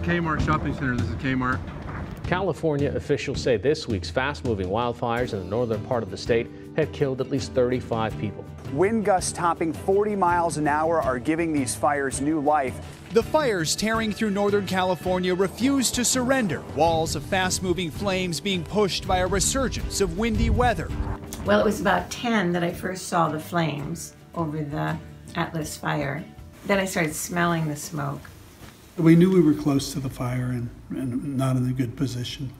Kmart shopping center. This is Kmart. California officials say this week's fast-moving wildfires in the northern part of the state have killed at least 35 people. Wind gusts topping 40 miles an hour are giving these fires new life. The fires tearing through Northern California refuse to surrender. Walls of fast-moving flames being pushed by a resurgence of windy weather. Well, it was about 10 that I first saw the flames over the Atlas fire. Then I started smelling the smoke. We knew we were close to the fire and not in a good position.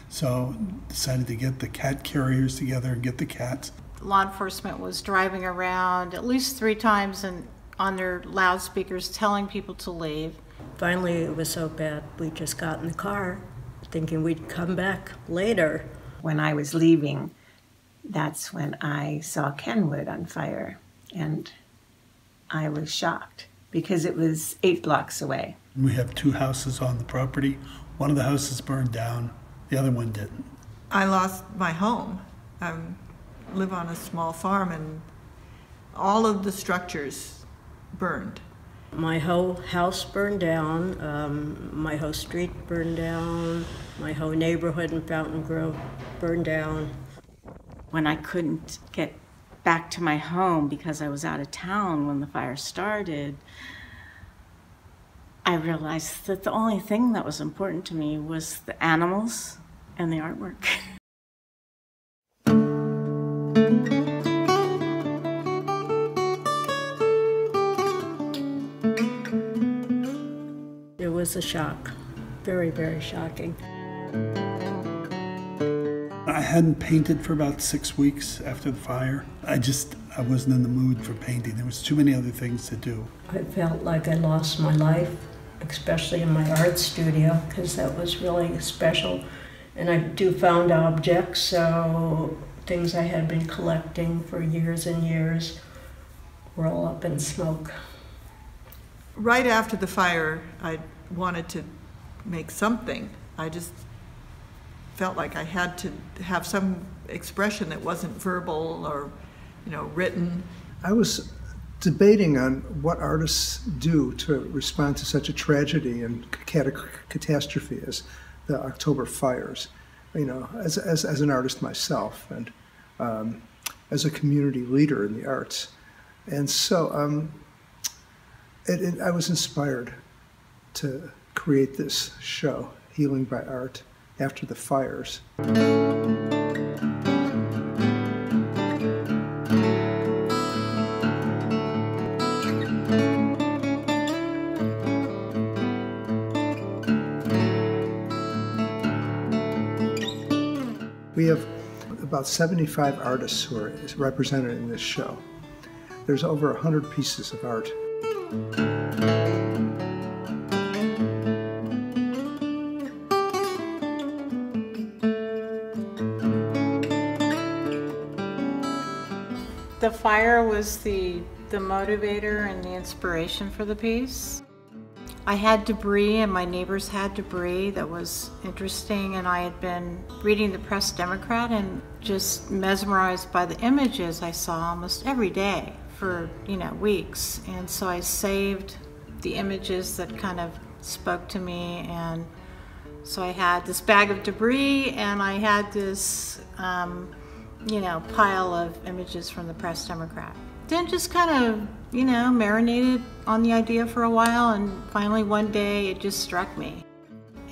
So decided to get the cat carriers together and get the cats. Law enforcement was driving around at least 3 times and on their loudspeakers telling people to leave. Finally, it was so bad, we just got in the car thinking we'd come back later. When I was leaving, that's when I saw Kenwood on fire, and I was shocked because it was 8 blocks away. We have 2 houses on the property. One of the houses burned down, the other one didn't. I lost my home. I live on a small farm, and all of the structures burned. My whole house burned down, my whole street burned down, my whole neighborhood in Fountain Grove burned down. When I couldn't get back to my home because I was out of town when the fire started, I realized that the only thing that was important to me was the animals and the artwork. It was a shock, very, very shocking. I hadn't painted for about 6 weeks after the fire. I wasn't in the mood for painting. There was too many other things to do. I felt like I lost my life, especially in my art studio, because that was really special. And I do found objects, so things I had been collecting for years and years were all up in smoke. Right after the fire, I wanted to make something. I just felt like I had to have some expression that wasn't verbal or, written. I was debating on what artists do to respond to such a tragedy and catastrophe as the October fires. As an artist myself and as a community leader in the arts. And so I was inspired to create this show, Healing by Art, after the fires. We have about 75 artists who are represented in this show. There's over 100 pieces of art. The fire was the motivator and the inspiration for the piece. I had debris, and my neighbors had debris that was interesting, and I had been reading the Press-Democrat and just mesmerized by the images I saw almost every day for, weeks. And so I saved the images that kind of spoke to me, and so I had this bag of debris, and I had this, pile of images from the Press-Democrat. Then just kind of, marinated on the idea for a while, and finally one day it just struck me.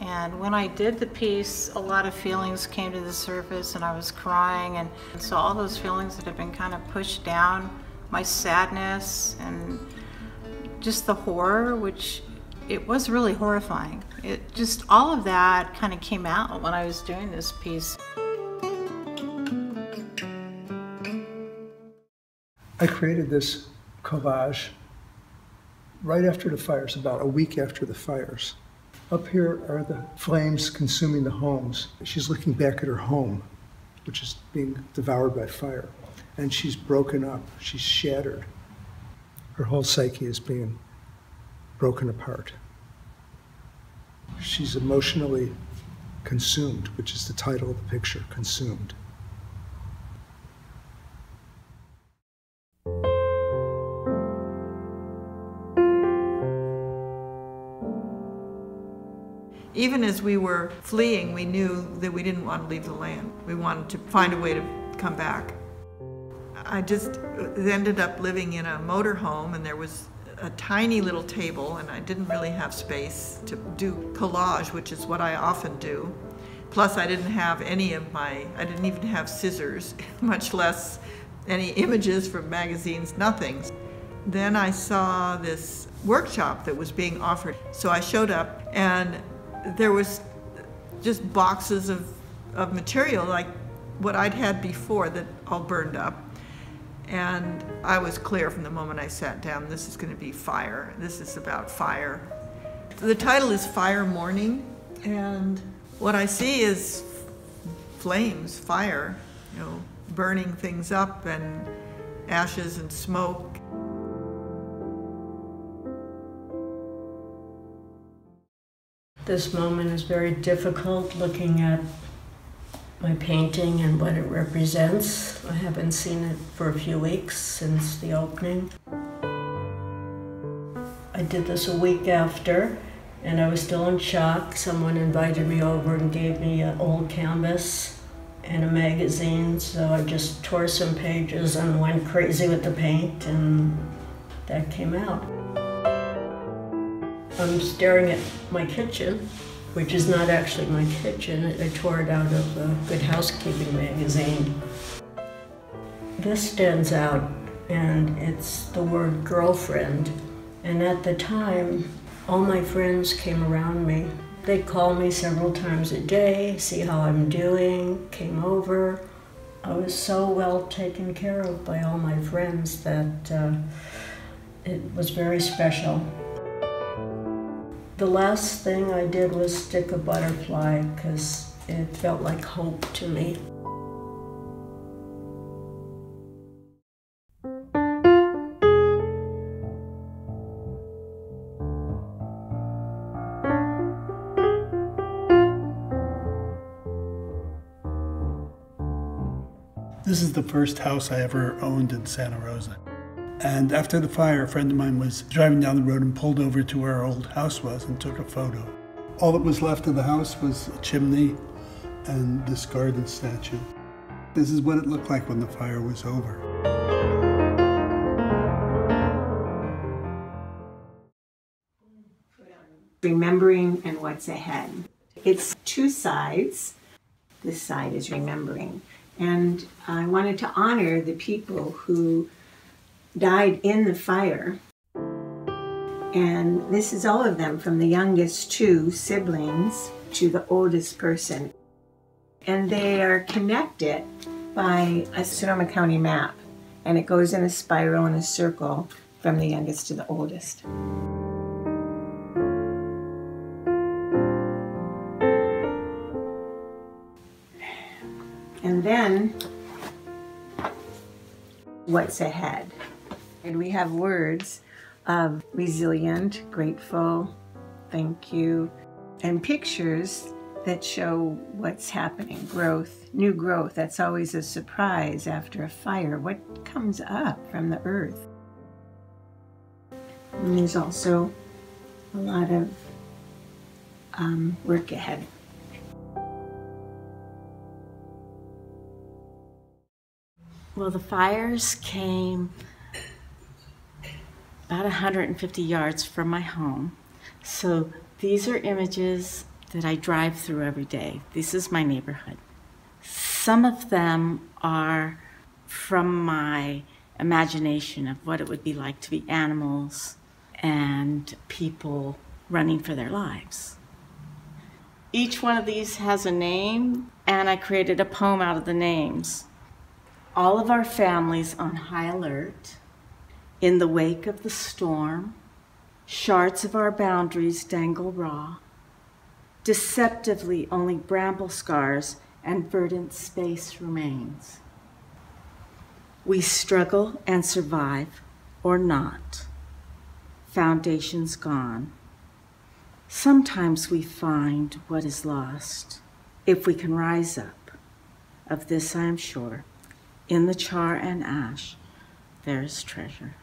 And when I did the piece, a lot of feelings came to the surface, and I was crying, and so all those feelings that had been kind of pushed down, my sadness and just the horror, which it was really horrifying. It just, all of that kind of came out when I was doing this piece. I created this collage right after the fires, about a week after the fires. Up here are the flames consuming the homes. She's looking back at her home, which is being devoured by fire. And she's broken up, she's shattered. Her whole psyche is being broken apart. She's emotionally consumed, which is the title of the picture, Consumed. Even as we were fleeing, we knew that we didn't want to leave the land. We wanted to find a way to come back. I just ended up living in a motorhome, and there was a tiny little table, and I didn't really have space to do collage, which is what I often do. Plus, I didn't have I didn't even have scissors, much less any images from magazines, nothing. Then I saw this workshop that was being offered. So I showed up, and there was just boxes of material like what I'd had before that all burned up. And I was clear from the moment I sat down, this is going to be fire. This is about fire. The title is Fire Morning, and what I see is flames, fire, burning things up, and ashes and smoke. This moment is very difficult, looking at my painting and what it represents. I haven't seen it for a few weeks since the opening. I did this a week after, and I was still in shock. Someone invited me over and gave me an old canvas and a magazine, so I just tore some pages and went crazy with the paint, and that came out. I'm staring at my kitchen, which is not actually my kitchen. I tore it out of the Good Housekeeping magazine. This stands out, and it's the word girlfriend. And at the time, all my friends came around me. They'd call me several times a day, see how I'm doing, came over. I was so well taken care of by all my friends that it was very special. The last thing I did was stick a butterfly because it felt like hope to me. This is the first house I ever owned in Santa Rosa. And after the fire, a friend of mine was driving down the road and pulled over to where our old house was and took a photo. All that was left of the house was a chimney and this garden statue. This is what it looked like when the fire was over. Remembering and what's ahead. It's two sides. This side is remembering. And I wanted to honor the people who died in the fire. And this is all of them, from the youngest two siblings to the oldest person. And they are connected by a Sonoma County map. And it goes in a spiral in a circle from the youngest to the oldest. And then, what's ahead? And we have words of resilient, grateful, thank you, and pictures that show what's happening, growth, new growth. That's always a surprise after a fire. What comes up from the earth? And there's also a lot of work ahead. Well, the fires came about 150 yards from my home. So these are images that I drive through every day. This is my neighborhood. Some of them are from my imagination of what it would be like to be animals and people running for their lives. Each one of these has a name, and I created a poem out of the names. All of our families on high alert, in the wake of the storm, shards of our boundaries dangle raw, deceptively only bramble scars and verdant space remains. We struggle and survive, or not, foundations gone. Sometimes we find what is lost, if we can rise up. Of this I am sure. In the char and ash, there is treasure.